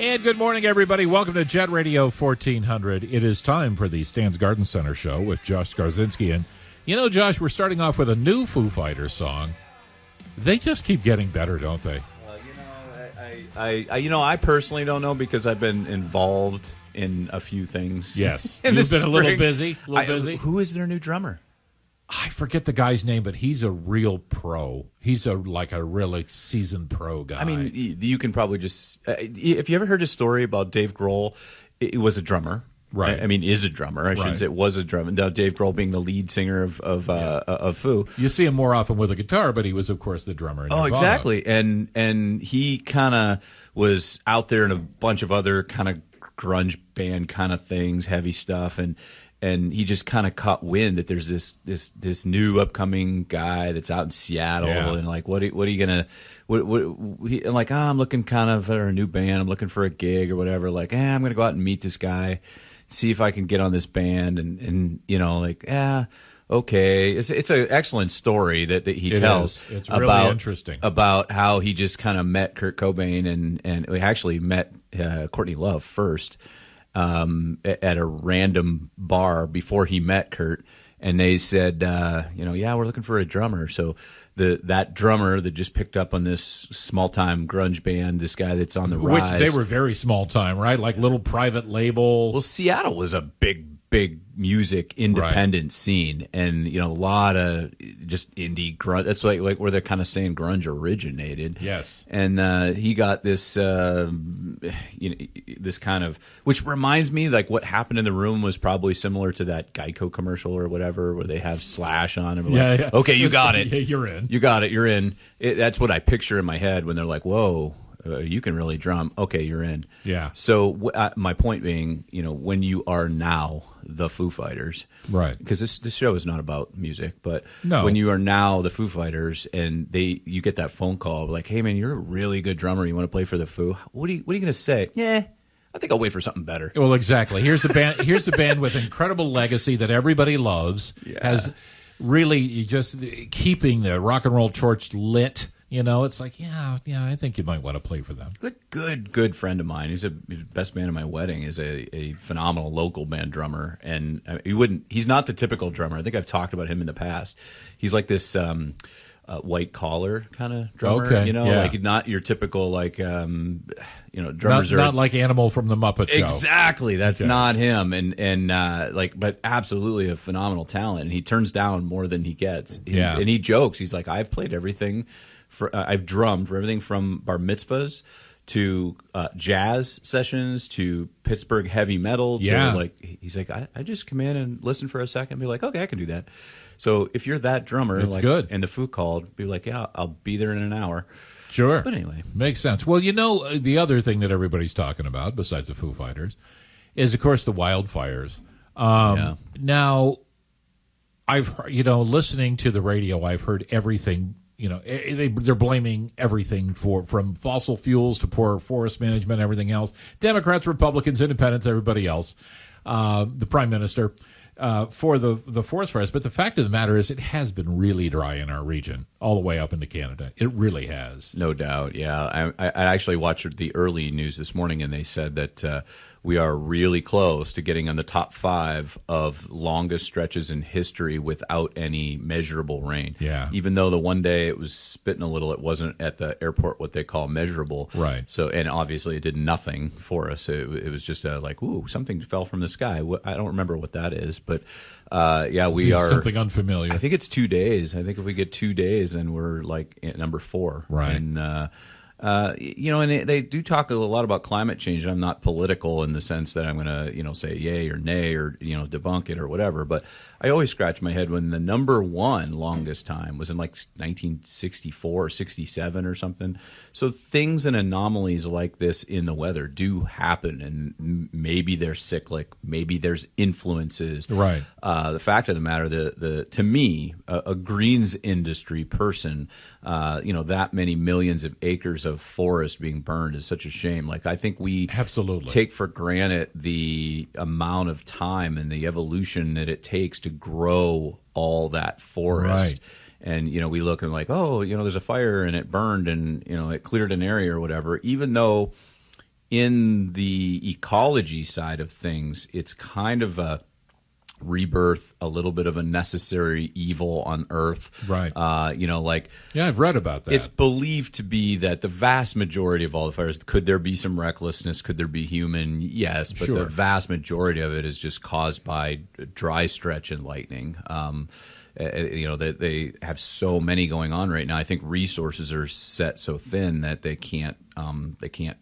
And good morning, everybody. Welcome to Jet Radio 1400. It is time for the Stan's Garden Center show with Josh Skarzinski. And, you know, Josh, we're starting off with a new Foo Fighters song. They just keep getting better, don't they? I personally don't know because I've been involved in a few things. Yes. You've been a little busy. Who is their new drummer? I forget the guy's name, but he's a real pro. He's a really seasoned pro guy. I mean, you can probably just if you ever heard a story about Dave Grohl, it was a drummer. Right. I mean, is a drummer. I shouldn't say it was a drummer. Now, Dave Grohl being the lead singer of Foo. You see him more often with a guitar, but he was, of course, the drummer. Oh, exactly. And he kind of was out there in a bunch of other kind of grunge band kind of things, heavy stuff, and he just kind of caught wind that there's this new upcoming guy that's out in Seattle, and like, what are you gonna? And like, I'm looking kind of for a new band. I'm looking for a gig or whatever. Like, I'm gonna go out and meet this guy, see if I can get on this band, and you know, like, okay. It's an excellent story that he tells. It's really interesting about how he just kind of met Kurt Cobain and we actually met Courtney Love first. At a random bar before he met Kurt, and they said, we're looking for a drummer. So that drummer that just picked up on this small time grunge band, this guy that's on the rise, which they were very small time, right? Like little private label. Well, Seattle was a big music independent scene, and you know, a lot of just indie grunge. That's like where they're kind of saying grunge originated. Yes, and he got this this kind of, which reminds me, like what happened in the room was probably similar to that Geico commercial or whatever, where they have Slash on and like, okay, you got it, you're in, you got it, you're in. That's what I picture in my head when they're like, whoa. You can really drum. Okay, you're in. Yeah. So my point being, you know, when you are now the Foo Fighters, right? Because this show is not about music, but no. When you are now the Foo Fighters, and you get that phone call like, "Hey, man, you're a really good drummer. You want to play for the Foo? What are you going to say?" Yeah. I think I'll wait for something better. Well, exactly. Here's the band. Here's the band with incredible legacy that everybody loves. Yeah. Has really just keeping the rock and roll torch lit. You know, it's like, yeah, I think you might want to play for them. Good friend of mine. He's the best man at my wedding. Is a phenomenal local band drummer, and he's not the typical drummer. I think I've talked about him in the past. He's like this white collar kind of drummer. Okay, you know, like not your typical like drummers not like Animal from the Muppet Show. Exactly, that's not him. And but absolutely a phenomenal talent. And he turns down more than he gets. And he jokes. He's like, I've played everything. I've drummed for everything from bar mitzvahs to jazz sessions to Pittsburgh heavy metal. He's like, I just come in and listen for a second and be like, okay, I can do that. So if you're that drummer, it's good. And the Foo called, be like, yeah, I'll be there in an hour. Sure. But anyway. Makes sense. Well, you know, the other thing that everybody's talking about, besides the Foo Fighters, is, of course, the wildfires. Now, listening to the radio, I've heard everything. You know, they're blaming everything from fossil fuels to poor forest management, everything else. Democrats, Republicans, independents, everybody else, the prime minister, for the forest fires. But the fact of the matter is it has been really dry in our region, all the way up into Canada. It really has. No doubt, yeah. I actually watched the early news this morning, and they said that we are really close to getting on the top 5 of longest stretches in history without any measurable rain. Yeah. Even though the one day it was spitting a little, it wasn't at the airport what they call measurable. Right. So, and obviously it did nothing for us. It was just like, ooh, something fell from the sky. I don't remember what that is, but we are something unfamiliar. I think it's 2 days. I think if we get 2 days, then we're like at number 4. Right. And and they do talk a lot about climate change. I'm not political in the sense that I'm going to, say yay or nay or, debunk it or whatever. But I always scratch my head when the number 1 longest time was in like 1964 or 67 or something. So things and anomalies like this in the weather do happen, and maybe they're cyclic, maybe there's influences. Right. The fact of the matter, to me, a greens industry person, that many millions of acres of forest being burned is such a shame. Like, I think we absolutely take for granted the amount of time and the evolution that it takes to grow all that forest. Right. And, we look and like, oh, there's a fire and it burned and, it cleared an area or whatever, even though in the ecology side of things, it's kind of a rebirth, a little bit of a necessary evil on Earth. Right. Yeah, I've read about that. It's believed to be that the vast majority of all the fires, could there be some recklessness? Could there be human? Yes, but the vast majority of it is just caused by dry stretch and lightning. They have so many going on right now. I think resources are set so thin that they can't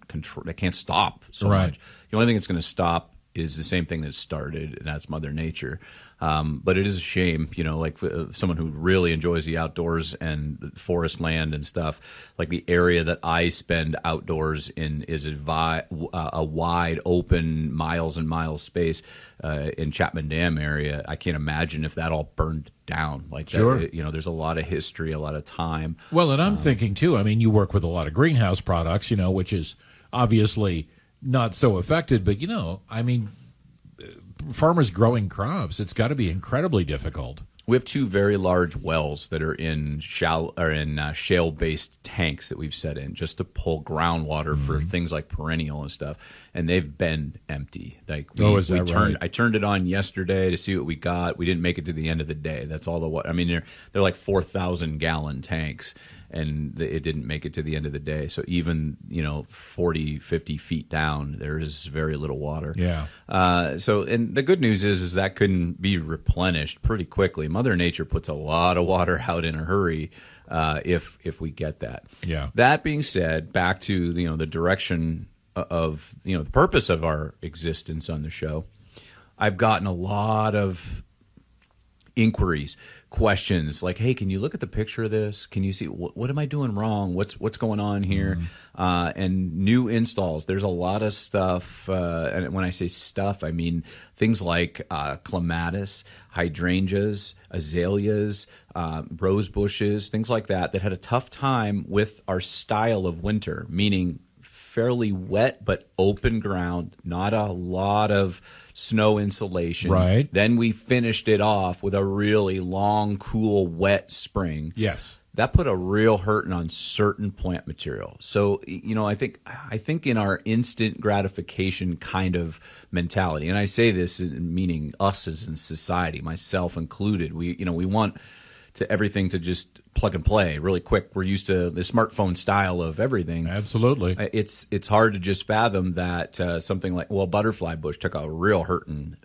control, they can't stop so much. The only thing that's going to stop is the same thing that started, and that's Mother Nature. But it is a shame, someone who really enjoys the outdoors and the forest land and stuff, like the area that I spend outdoors in is a wide open miles and miles space in Chapman Dam area. I can't imagine if that all burned down like that. There's a lot of history, a lot of time. Well, and I'm thinking too, I mean, you work with a lot of greenhouse products, which is obviously not so affected, but I mean, farmers growing crops, it's got to be incredibly difficult. We have 2 very large wells that are in shale-based tanks that we've set in just to pull groundwater for things like perennial and stuff, and they've been empty. Is that right? I turned it on yesterday to see what we got. We didn't make it to the end of the day. That's all the water. I mean, they're like 4,000-gallon tanks, and it didn't make it to the end of the day. So even 40, 50 feet down, there is very little water. Yeah. And the good news is that couldn't be replenished pretty quickly. Mother Nature puts a lot of water out in a hurry if we get that. Yeah. That being said, back to the direction of the purpose of our existence on the show, I've gotten a lot of inquiries, questions like, hey, can you look at the picture of this? Can you see what am I doing wrong? What's going on here? And new installs. There's a lot of stuff, and when I say stuff, I mean things like clematis, hydrangeas, azaleas, rose bushes, things like that had a tough time with our style of winter, meaning fairly wet but open ground, not a lot of snow insulation. Right. Then we finished it off with a really long, cool, wet spring. Yes. That put a real hurting on certain plant material. So, I think in our instant gratification kind of mentality, and I say this meaning us as in society, myself included, we want everything to just plug and play really quick. We're used to the smartphone style of everything. Absolutely. It's hard to just fathom that something like, butterfly bush took a real hurting.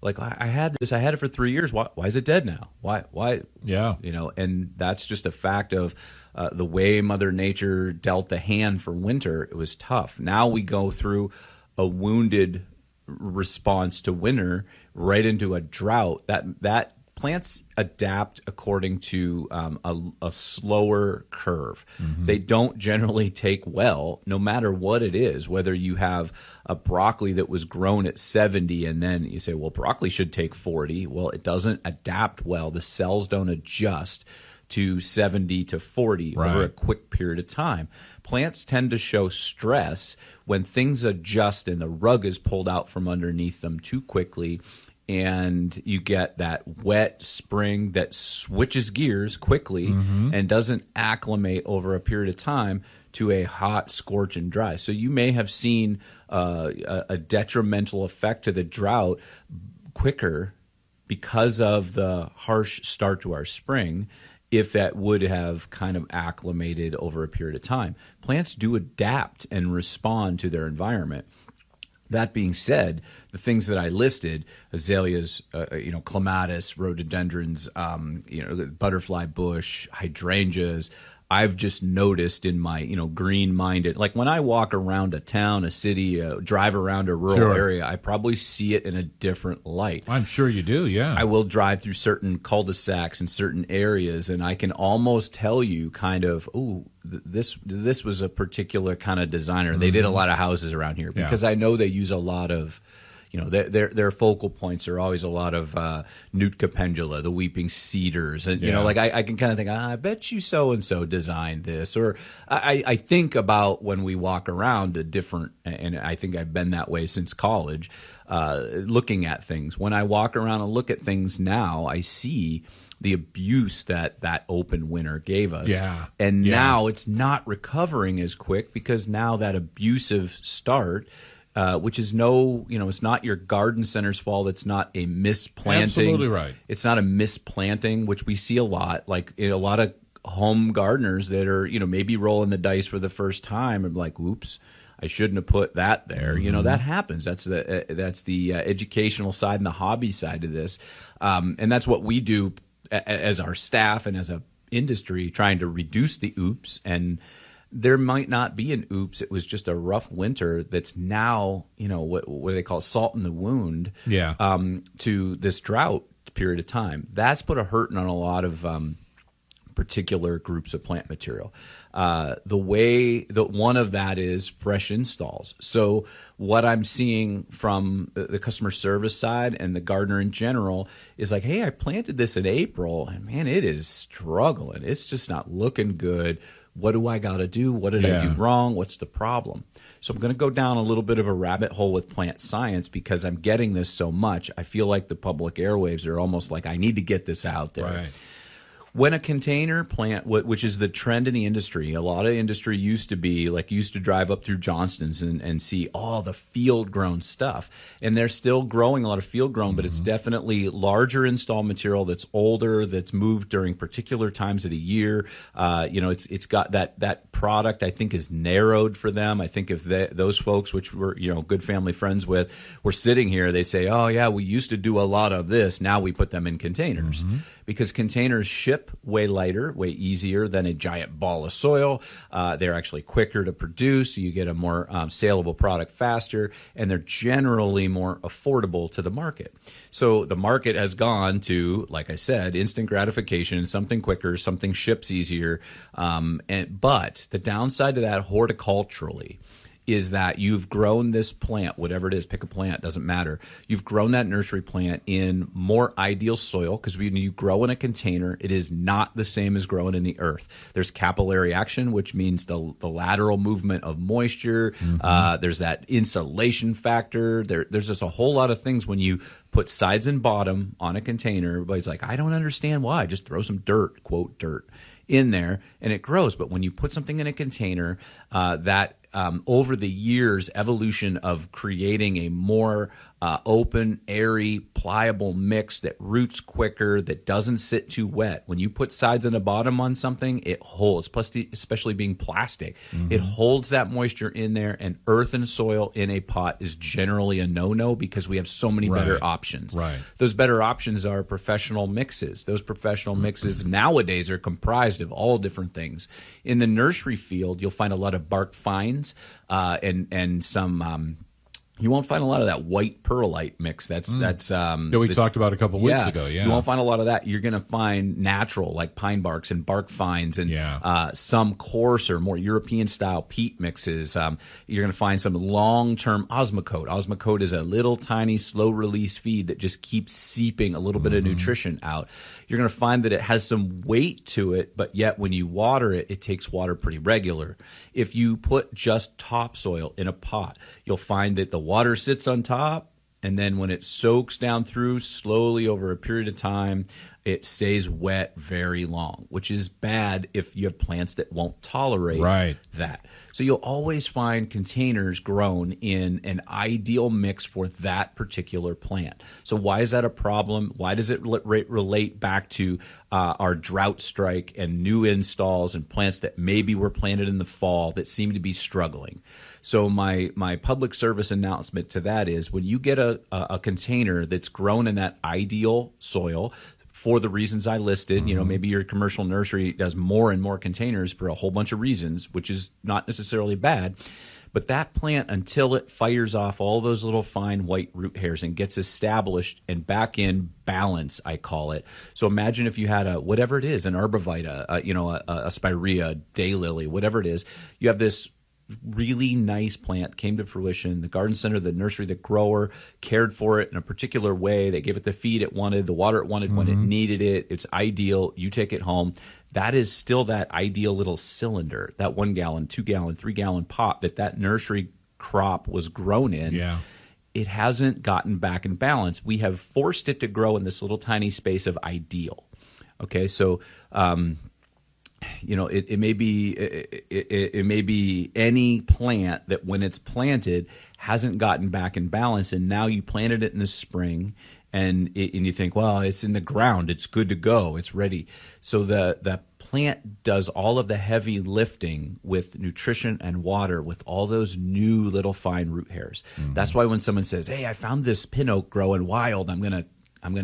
Like I had it for 3 years. Why is it dead now? Why? Yeah. And that's just a fact of the way Mother Nature dealt the hand for winter. It was tough. Now we go through a wounded response to winter right into a drought. That plants adapt according to a slower curve. They don't generally take well, no matter what it is, whether you have a broccoli that was grown at 70 and then you say, well, broccoli should take 40. Well, it doesn't adapt well. The cells don't adjust to 70 to 40 over a quick period of time. Plants tend to show stress when things adjust and the rug is pulled out from underneath them too quickly, and you get that wet spring that switches gears quickly and doesn't acclimate over a period of time to a hot, scorch, and dry. So you may have seen a detrimental effect to the drought quicker because of the harsh start to our spring, if that would have kind of acclimated over a period of time. Plants do adapt and respond to their environment. That being said, the things that I listed, azaleas, clematis, rhododendrons, butterfly bush, hydrangeas, I've just noticed in my, green-minded, like when I walk around a town, a city, drive around a rural area, I probably see it in a different light. I'm sure you do, yeah. I will drive through certain cul-de-sacs in certain areas, and I can almost tell you kind of, this was a particular kind of designer. They did a lot of houses around here because I know they use a lot of, their focal points are always a lot of Nootka pendula, the weeping cedars, and I can kind of think, I bet you so and so designed this, or I think about when we walk around a different, and I think I've been that way since college, looking at things. When I walk around and look at things now, I see the abuse that open winter gave us. Yeah. And Yeah. now it's not recovering as quick because now that abusive start, which is it's not your garden center's fault. It's not a misplanting. Absolutely right. It's not a misplanting, which we see a lot. Like a lot of home gardeners that are, maybe rolling the dice for the first time and like, oops, I shouldn't have put that there. That happens. That's the educational side and the hobby side of this. And that's what we do as our staff and as a industry, trying to reduce the oops. And there might not be an oops. It was just a rough winter that's now, what they call salt in the wound. Yeah. To this drought period of time. That's put a hurting on a lot of particular groups of plant material. The way that one of that is fresh installs. So what I'm seeing from the customer service side and the gardener in general is like, hey, I planted this in April and man, it is struggling. It's just not looking good. What do I got to do? What did I do wrong? What's the problem? So I'm going to go down a little bit of a rabbit hole with plant science because I'm getting this so much. I feel like the public airwaves are almost like I need to get this out there. Right. When a container plant, which is the trend in the industry, a lot of industry used to drive up through Johnston's and see all the field grown stuff. And they're still growing a lot of field grown, but it's definitely larger install material that's older, that's moved during particular times of the year. It's got that product, I think, is narrowed for them. I think if those folks, which we're, good family friends with, were sitting here, they'd say, oh, yeah, we used to do a lot of this. Now we put them in containers because containers ship way lighter, way easier than a giant ball of soil. They're actually quicker to produce. So you get a more saleable product faster, and they're generally more affordable to the market. So the market has gone to, like I said, instant gratification, something quicker, something ships easier. But the downside to that horticulturally is that you've grown this plant, whatever it is, pick a plant, doesn't matter. You've grown that nursery plant in more ideal soil because when you grow in a container, it is not the same as growing in the earth. There's capillary action, which means the lateral movement of moisture. There's that insulation factor. There's just a whole lot of things when you put sides and bottom on a container. Everybody's like, I don't understand why. Just throw some dirt, quote, dirt, in there, and it grows. But when you put something in a container, over the years, evolution of creating a more open, airy, pliable mix that roots quicker, that doesn't sit too wet. When you put sides and a bottom on something, it holds, plus especially being plastic. It holds that moisture in there, and earth and soil in a pot is generally a no-no because we have so many better options. Right. Those better options are professional mixes. Those professional mixes nowadays are comprised of all different things. In the nursery field, you'll find a lot of bark fines and some you won't find a lot of that white perlite mix. That's we talked about a couple weeks ago. Yeah, you won't find a lot of that. You're going to find natural, like pine barks and bark fines, and some coarser, more European style peat mixes. You're going to find some long-term osmocote. Osmocote is a little tiny, slow release feed that just keeps seeping a little bit of nutrition out. You're going to find that it has some weight to it, but yet when you water it, it takes water pretty regular. If you put just topsoil in a pot, you'll find that the water sits on top, and then when it soaks down through slowly over a period of time, it stays wet very long, which is bad if you have plants that won't tolerate that. So you'll always find containers grown in an ideal mix for that particular plant. So why is that a problem? Why does it relate back to our drought strike and new installs and plants that maybe were planted in the fall that seem to be struggling? So my public service announcement to that is when you get a container that's grown in that ideal soil, for the reasons I listed, maybe your commercial nursery does more and more containers for a whole bunch of reasons, which is not necessarily bad. But that plant, until it fires off all those little fine white root hairs and gets established and back in balance, I call it. So imagine if you had whatever it is, an arborvitae, a spirea, daylily, whatever it is, you have this really nice plant came to fruition. The garden center, the nursery, the grower cared for it in a particular way. They gave it the feed it wanted, the water it wanted when it needed it. It's ideal. You take it home. That is still that ideal little cylinder, that 1 gallon, 2 gallon, 3 gallon pot that nursery crop was grown in. Yeah. It hasn't gotten back in balance. We have forced it to grow in this little tiny space of ideal. Okay, so it may be any plant that when it's planted hasn't gotten back in balance, and now you planted it in the spring, and you think, well, it's in the ground, it's good to go, it's ready. So the plant does all of the heavy lifting with nutrition and water with all those new little fine root hairs. Mm-hmm. That's why when someone says, hey, I found this pin oak growing wild, I'm going to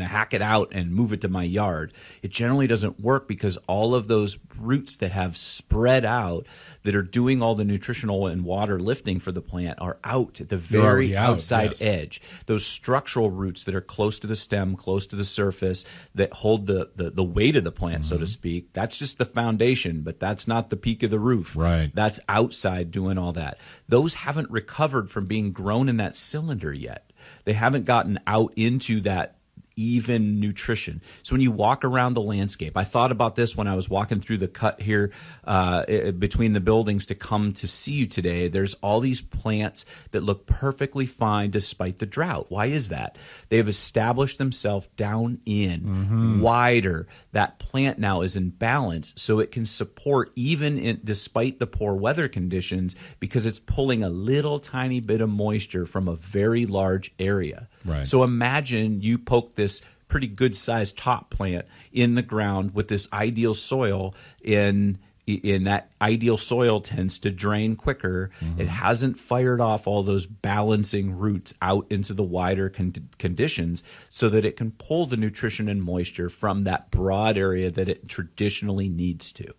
hack it out and move it to my yard. It generally doesn't work because all of those roots that have spread out that are doing all the nutritional and water lifting for the plant are out at the very outside edge. Those structural roots that are close to the stem, close to the surface, that hold the weight of the plant, so to speak, that's just the foundation, but that's not the peak of the roof. Right. That's outside doing all that. Those haven't recovered from being grown in that cylinder yet. They haven't gotten out into that even nutrition. So when you walk around the landscape, I thought about this when I was walking through the cut here between the buildings to come to see you today. There's all these plants that look perfectly fine despite the drought. Why is that? They have established themselves down in wider. That plant now is in balance, so it can support despite the poor weather conditions because it's pulling a little tiny bit of moisture from a very large area. Right. So imagine you poke this pretty good sized top plant in the ground with this ideal soil in that ideal soil tends to drain quicker. It hasn't fired off all those balancing roots out into the wider conditions so that it can pull the nutrition and moisture from that broad area that it traditionally needs to.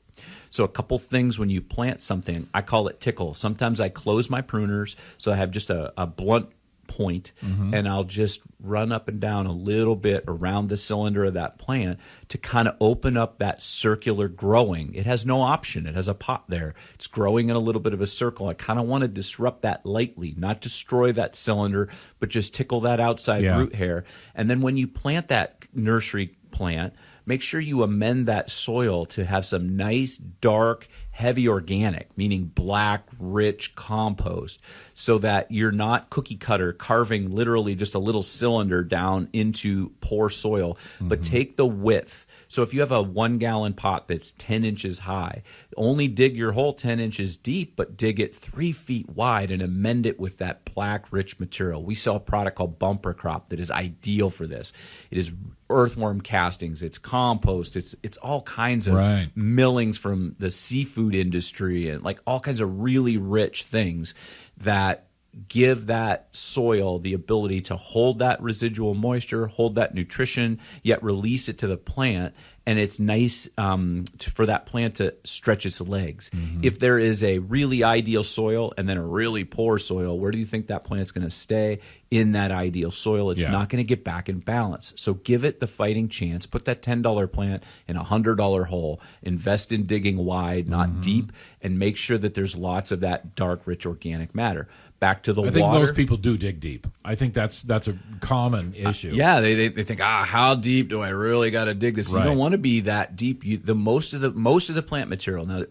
So a couple things when you plant something, I call it tickle. Sometimes I close my pruners so I have just a blunt point, and I'll just run up and down a little bit around the cylinder of that plant to kind of open up that circular growing. It has no option. It has a pot there. It's growing in a little bit of a circle. I kind of want to disrupt that lightly, not destroy that cylinder, but just tickle that outside root hair. And then when you plant that nursery plant, make sure you amend that soil to have some nice, dark, heavy organic, meaning black, rich compost, so that you're not cookie cutter carving literally just a little cylinder down into poor soil, but take the width. So if you have a 1 gallon pot that's 10 inches high, only dig your hole 10 inches deep, but dig it 3 feet wide and amend it with that black, rich material. We sell a product called Bumper Crop that is ideal for this. It is earthworm castings, it's compost, it's all kinds of millings from the seafood industry and like all kinds of really rich things that give that soil the ability to hold that residual moisture, hold that nutrition, yet release it to the plant. And it's nice for that plant to stretch its legs. If there is a really ideal soil and then a really poor soil, where do you think that plant's going to stay? In that ideal soil. It's not going to get back in balance. So give it the fighting chance. Put that $10 plant in a $100 hole. Invest in digging wide, not deep, and make sure that there's lots of that dark, rich organic matter. Back to the water. I think most people do dig deep. I think that's a common issue. They think, how deep do I really got to dig this? You don't want to be that deep. Most of the plant material now,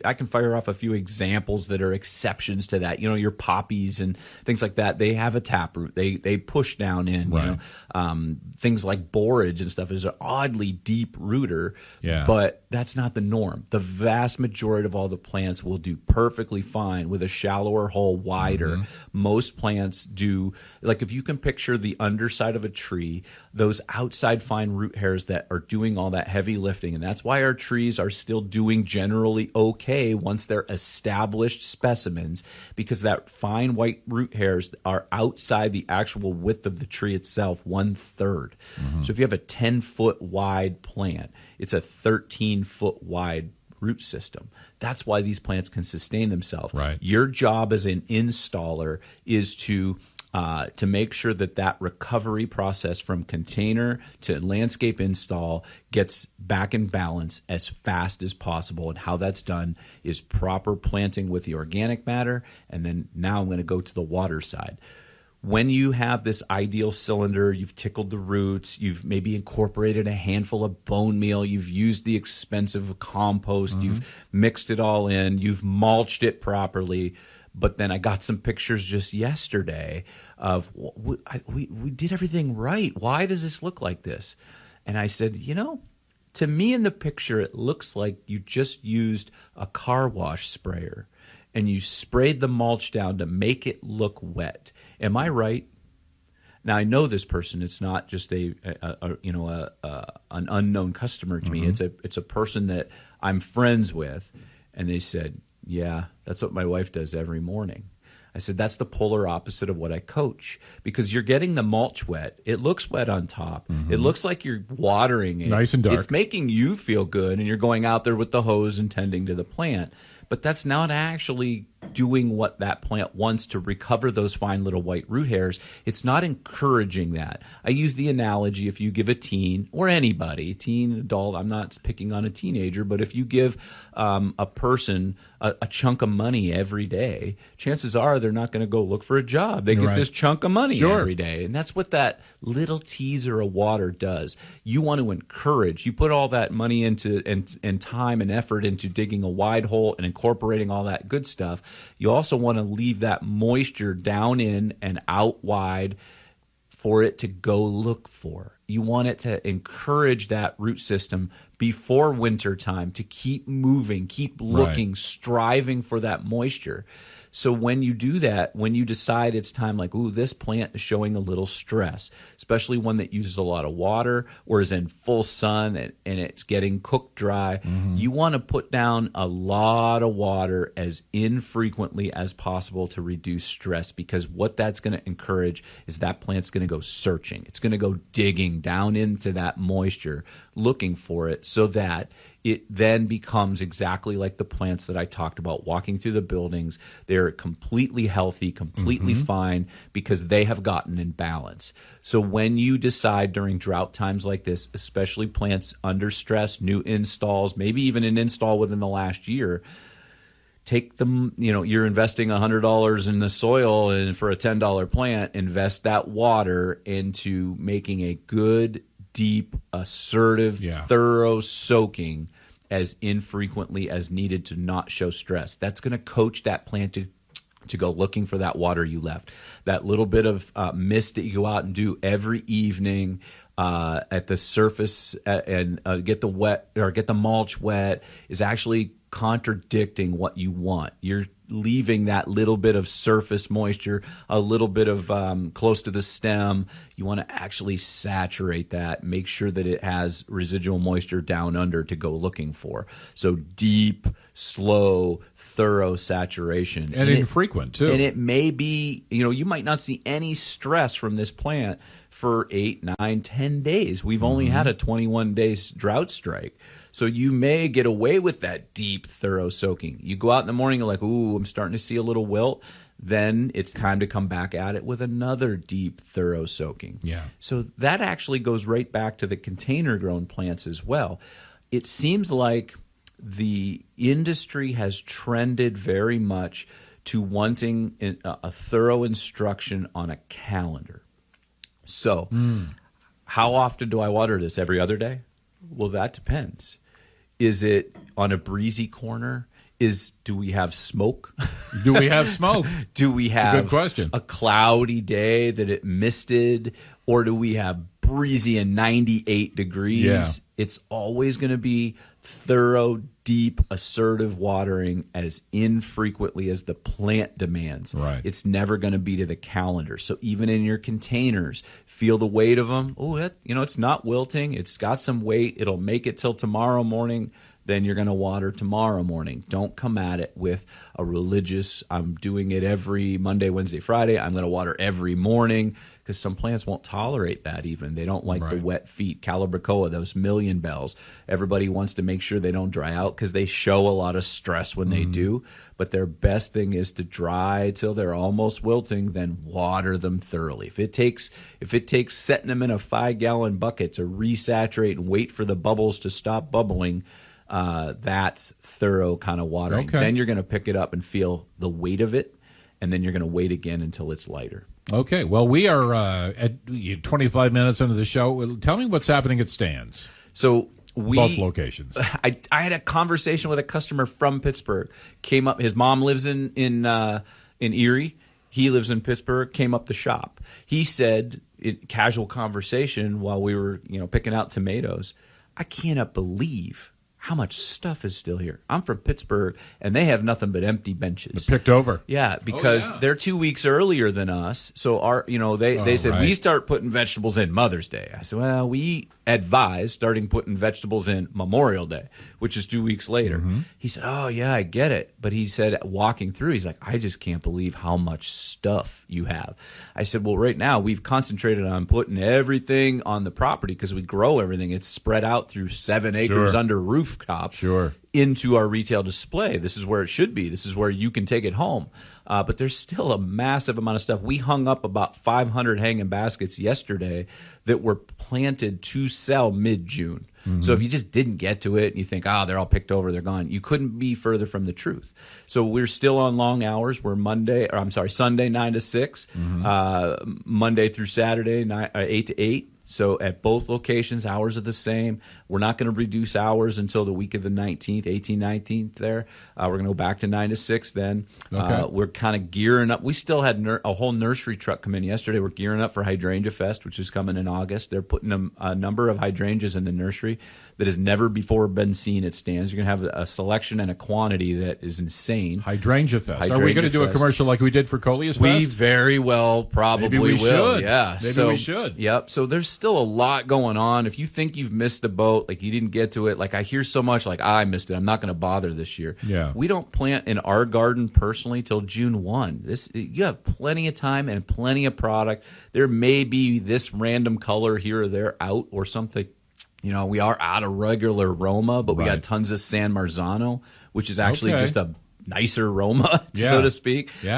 I can fire off a few examples that are exceptions to that. Your poppies and things like that. They have a taproot. They push down in. Things like borage and stuff is an oddly deep rooter. But that's not the norm. The vast majority of all the plants will do perfectly fine with a shallower hole, wider. Most plants do, like if you can picture the underside of a tree, those outside fine root hairs that are doing all that heavy lifting, and that's why our trees are still doing generally okay once they're established specimens, because that fine white root hairs are outside the actual width of the tree itself, 1/3. So if you have a 10-foot wide plant, it's a 13-foot wide root system. That's why these plants can sustain themselves. Your job as an installer is to make sure that recovery process from container to landscape install gets back in balance as fast as possible. And how that's done is proper planting with the organic matter. And then now I'm going to go to the water side. When you have this ideal cylinder, you've tickled the roots, you've maybe incorporated a handful of bone meal, you've used the expensive compost, you've mixed it all in, you've mulched it properly. But then I got some pictures just yesterday of we did everything right. Why does this look like this? And I said, To me, in the picture, it looks like you just used a car wash sprayer and you sprayed the mulch down to make it look wet. Am I right? Now I know this person. It's not just an unknown customer to me. It's a person that I'm friends with, and they said, "Yeah, that's what my wife does every morning." I said, "That's the polar opposite of what I coach, because you're getting the mulch wet. It looks wet on top. It looks like you're watering it. Nice and dark. It's making you feel good, and you're going out there with the hose and tending to the plant. But that's not actually doing what that plant wants to recover those fine little white root hairs. It's not encouraging that. I use the analogy, if you give a teen or anybody, teen, adult, I'm not picking on a teenager, but if you give a person a chunk of money every day, chances are they're not going to go look for a job. They get this chunk of money every day. And that's what that little teaser of water does. You want to encourage. You put all that money into and time and effort into digging a wide hole and incorporating all that good stuff. You also want to leave that moisture down in and out wide for it to go look for. You want it to encourage that root system before winter time to keep moving, keep looking, striving for that moisture. So when you do that, when you decide it's time, like, ooh, this plant is showing a little stress, especially one that uses a lot of water or is in full sun and it's getting cooked dry, you want to put down a lot of water as infrequently as possible to reduce stress, because what that's going to encourage is that plant's going to go searching. It's going to go digging down into that moisture, looking for it, so that it then becomes exactly like the plants that I talked about, walking through the buildings. They're completely healthy, completely fine, because they have gotten in balance. So when you decide during drought times like this, especially plants under stress, new installs, maybe even an install within the last year, take them, you're investing $100 in the soil, and for a $10 plant, invest that water into making a good, deep, assertive, thorough soaking as infrequently as needed to not show stress. That's going to coach that plant to go looking for that water you left. That little bit of mist that you go out and do every evening at the surface and get the mulch wet is actually contradicting what you want. You're leaving that little bit of surface moisture, a little bit of close to the stem. You want to actually saturate that, make sure that it has residual moisture down under to go looking for. So deep, slow, thorough saturation. And infrequent, too. And it may be, you might not see any stress from this plant for 8, 9, 10 days. We've only had a 21-day drought strike. So you may get away with that deep, thorough soaking. You go out in the morning, you're like, ooh, I'm starting to see a little wilt. Then it's time to come back at it with another deep, thorough soaking. Yeah. So that actually goes right back to the container-grown plants as well. It seems like the industry has trended very much to wanting a thorough instruction on a calendar. So how often do I water this? Every other day? Well, that depends. Is it on a breezy corner? Do we have smoke? Do we have smoke? Do we have good question. A cloudy day that it misted? Or do we have breezy and 98 degrees? Yeah. It's always going to be thorough, deep, assertive watering as infrequently as the plant demands. Right. It's never going to be to the calendar. So even in your containers, feel the weight of them. Oh, it's not wilting. It's got some weight. It'll make it till tomorrow morning. Then you're going to water tomorrow morning. Don't come at it with a religious, I'm doing it every Monday, Wednesday, Friday. I'm going to water every morning, because some plants won't tolerate that even. They don't like the wet feet. Calibrachoa, those million bells. Everybody wants to make sure they don't dry out because they show a lot of stress when they do. But their best thing is to dry till they're almost wilting, then water them thoroughly. If it takes setting them in a 5-gallon bucket to resaturate and wait for the bubbles to stop bubbling, that's thorough kind of watering. Okay. Then you're going to pick it up and feel the weight of it, and then you're going to wait again until it's lighter. Okay. Well, we are at 25 minutes into the show. Tell me what's happening at Stan's. So both locations. I had a conversation with a customer from Pittsburgh. Came up. His mom lives in Erie. He lives in Pittsburgh. Came up the shop. He said, in casual conversation while we were picking out tomatoes, I cannot believe how much stuff is still here. I'm from Pittsburgh, and they have nothing but empty benches. Picked over. Yeah, because they're 2 weeks earlier than us. So they said we start putting vegetables in Mother's Day. I said, well, we advise starting putting vegetables in Memorial Day, which is 2 weeks later. He said, oh yeah, I get it. But he said, walking through, he's like, I just can't believe how much stuff you have. I said, well, right now we've concentrated on putting everything on the property because we grow everything. It's spread out through 7 acres under rooftop. Into our retail display. This is where it should be. This is where you can take it home. But there's still a massive amount of stuff. We hung up about 500 hanging baskets yesterday that were planted to sell mid-June. So if you just didn't get to it and you think, they're all picked over, they're gone, you couldn't be further from the truth. So we're still on long hours. We're Sunday 9 to 6, Monday through Saturday 8 to 8. So at both locations, hours are the same. We're not going to reduce hours until the week of the 19th, 18th, 19th there. We're going to go back to 9 to 6 then. We're kind of gearing up. We still had a whole nursery truck come in yesterday. We're gearing up for Hydrangea Fest, which is coming in August. They're putting a number of hydrangeas in the nursery that has never before been seen at stands. You're going to have a selection and a quantity that is insane. Hydrangea Fest. Are we going to do a commercial like we did for Coleus Fest? We very well probably will. Should. Yeah. Maybe we should. Yep. So there's still a lot going on. If you think you've missed the boat, like you didn't get to it, like I hear so much like I missed it, I'm not going to bother this year. Yeah. We don't plant in our garden personally till June 1. You have plenty of time and plenty of product. There may be this random color here or there out or something. We are out of regular Roma, but we got tons of San Marzano, which is actually just a nicer Roma, so to speak. Yeah.